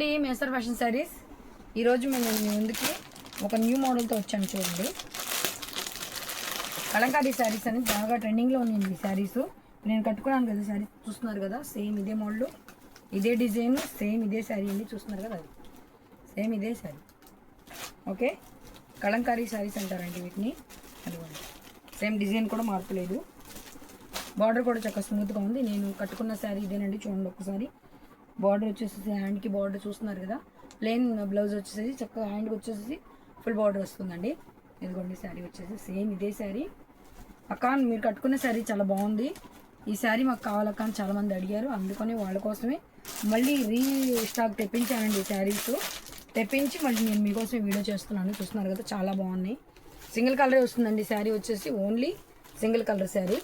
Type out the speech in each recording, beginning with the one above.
అండి master fashion saris. ఈరోజు మేము మీ ముందుకి ఒక న్యూ మోడల్తో వచ్చాను. చూడండి, కలంకారీ శారీస్ అని బాగా ట్రెండింగ్లో ఉంది ఈ శారీస్. నేను కట్టుకున్నాను కదా శారీ, చూస్తున్నారు కదా, సేమ్ ఇదే మోడల్, ఇదే డిజైన్, సేమ్ ఇదే శారీ అండి. చూస్తున్నారు కదా, సేమ్ ఇదే శారీ. ఓకే, కలంకారీ శారీస్ అంటారండి వీటిని. అదిగోండి, సేమ్ డిజైన్ కూడా మార్పులేదు. బార్డర్ కూడా చక్కగా స్మూత్గా ఉంది. నేను కట్టుకున్న శారీ ఇదేనండి. చూడండి ఒకసారి, బార్డర్ వచ్చేసి హ్యాండ్కి బార్డర్ చూస్తున్నారు కదా, ప్లెయిన్ బ్లౌజ్ వచ్చేసి చక్కగా హ్యాండ్కి వచ్చేసి ఫుల్ బార్డర్ వస్తుందండి. ఇదిగోండి శారీ వచ్చేసి సేమ్ ఇదే శారీ. అక్క మీరు కట్టుకున్న శారీ చాలా బాగుంది, ఈ శారీ మాకు కావాలక్క అని చాలామంది అడిగారు. అందుకని వాళ్ళ కోసమే మళ్ళీ స్టాక్ తెప్పించానండి. ఈ శారీస్ తెప్పించి మళ్ళీ నేను మీకోసం వీడియో చేస్తున్నాను. చూస్తున్నారు కదా, చాలా బాగున్నాయి. సింగిల్ కలరే వస్తుందండి శారీ వచ్చేసి, ఓన్లీ సింగిల్ కలర్ శారీ.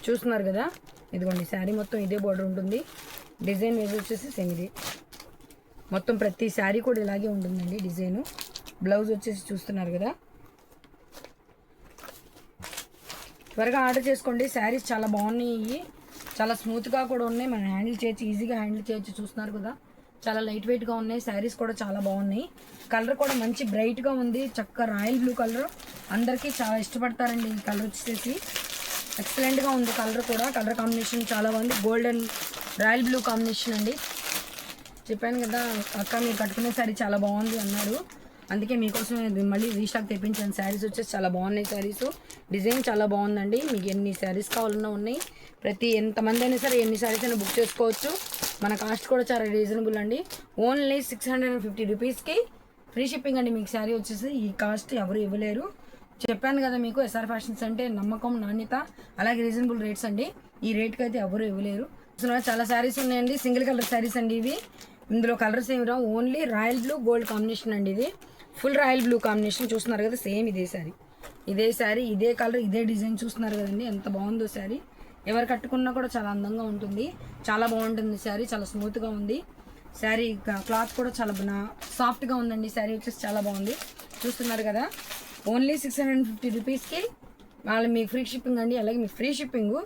చూస్తున్నారు కదా, ఇదిగోండి శారీ మొత్తం ఇదే బార్డర్ ఉంటుంది. డిజైన్ వేసి వచ్చేసి సేమ్ ఇది మొత్తం, ప్రతి శారీ కూడా ఇలాగే ఉంటుందండి డిజైను. బ్లౌజ్ వచ్చేసి చూస్తున్నారు కదా. త్వరగా ఆర్డర్ చేసుకోండి, శారీస్ చాలా బాగున్నాయి, చాలా స్మూత్గా కూడా ఉన్నాయి. మనం హ్యాండిల్ చేయొచ్చు, ఈజీగా హ్యాండిల్ చేయొచ్చు. చూస్తున్నారు కదా, చాలా లైట్ వెయిట్గా ఉన్నాయి. శారీస్ కూడా చాలా బాగున్నాయి. కలర్ కూడా మంచి బ్రైట్గా ఉంది, చక్కగా రాయల్ బ్లూ కలర్. అందరికీ చాలా ఇష్టపడతారండి ఈ కలర్ వచ్చేసి. ఎక్సలెంట్గా ఉంది కలర్ కూడా. కలర్ కాంబినేషన్ చాలా బాగుంది, గోల్డెన్ రాయల్ బ్లూ కాంబినేషన్ అండి. చెప్పాను కదా అక్క మీరు కట్టుకునే శారీ చాలా బాగుంది అన్నారు, అందుకే మీకోసం మళ్ళీ రీస్టాక్ తెప్పించాను. శారీస్ వచ్చేసి చాలా బాగున్నాయి. శారీస్ డిజైన్ చాలా బాగుందండి. మీకు ఎన్ని శారీస్ కావాలన్నా ఉన్నాయి. ఎంతమంది అయినా సరే ఎన్ని శారీస్ అయినా బుక్ చేసుకోవచ్చు. మన కాస్ట్ కూడా చాలా రీజనబుల్ అండి. ఓన్లీ 650 రూపీస్కి ఫ్రీ షిప్పింగ్ అండి. మీకు శారీ వచ్చేసి ఈ కాస్ట్ ఎవరు ఇవ్వలేరు. చెప్పాను కదా మీకు, ఎస్ఆర్ ఫ్యాషన్స్ అంటే నమ్మకం, నాణ్యత, అలాగే రీజనబుల్ రేట్స్ అండి. ఈ రేట్కి అయితే ఎవరు ఇవ్వలేరు. చాలా శారీస్ ఉన్నాయండి, సింగిల్ కలర్ శారీస్ అండి ఇవి. ఇందులో కలర్స్ ఏమి రావు, only royal blue gold combination అండి. ఇది ఫుల్ రాయల్ బ్లూ కాంబినేషన్. చూస్తున్నారు కదా, సేమ్ ఇదే శారీ, ఇదే కలర్, ఇదే డిజైన్. చూస్తున్నారు కదండి ఎంత బాగుందో శారీ. ఎవరు కట్టుకున్నా కూడా చాలా అందంగా ఉంటుంది, చాలా బాగుంటుంది శారీ. చాలా స్మూత్గా ఉంది శారీ. క్లాత్ కూడా చాలా సాఫ్ట్గా ఉందండి. శారీ వచ్చేసి చాలా బాగుంది. చూస్తున్నారు కదా, ఓన్లీ 650 రూపీస్కి వాళ్ళు మీకు ఫ్రీ షిప్పింగ్ అండి. అలాగే మీకు ఫ్రీ షిప్పింగ్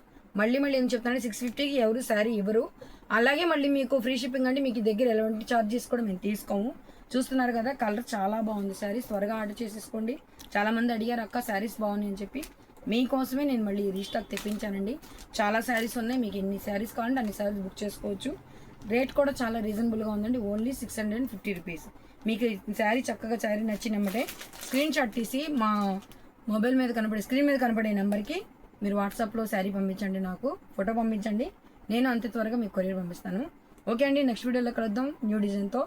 మళ్ళీ ఏం చెప్తానంటే 650కి ఎవరు శారీ ఇవ్వరు. అలాగే మళ్ళీ మీకు ఫ్రీ షిప్పింగ్ అంటే మీకు దగ్గర ఎలాంటి ఛార్జెస్ కూడా మేము తీసుకోము. చూస్తున్నారు కదా, కలర్ చాలా బాగుంది. శారీస్ త్వరగా ఆర్డర్ చేసేసుకోండి. చాలామంది అడిగారు అక్క శారీస్ బాగున్నాయి అని చెప్పి, మీకోసమే నేను మళ్ళీ రీస్టాక్ తెప్పించానండి. చాలా శారీస్ ఉన్నాయి, మీకు ఎన్ని శారీస్ కావాలంటే అన్ని శారీస్ బుక్ చేసుకోవచ్చు. రేట్ కూడా చాలా రీజనబుల్గా ఉందండి. Only 650 rupees. మీకు శారీ చక్కగా శారీ నచ్చినమ్మటే స్క్రీన్ షాట్ తీసి మా మొబైల్ మీద స్క్రీన్ మీద కనపడే నెంబర్కి మీరు వాట్సాప్లో శారీ పంపించండి, నాకు ఫోటో పంపించండి. నేను అంతే త్వరగా మీకు కొరియర్ పంపిస్తాను. ఓకే అండి, నెక్స్ట్ వీడియోలో కలుద్దాం న్యూ డిజైన్తో.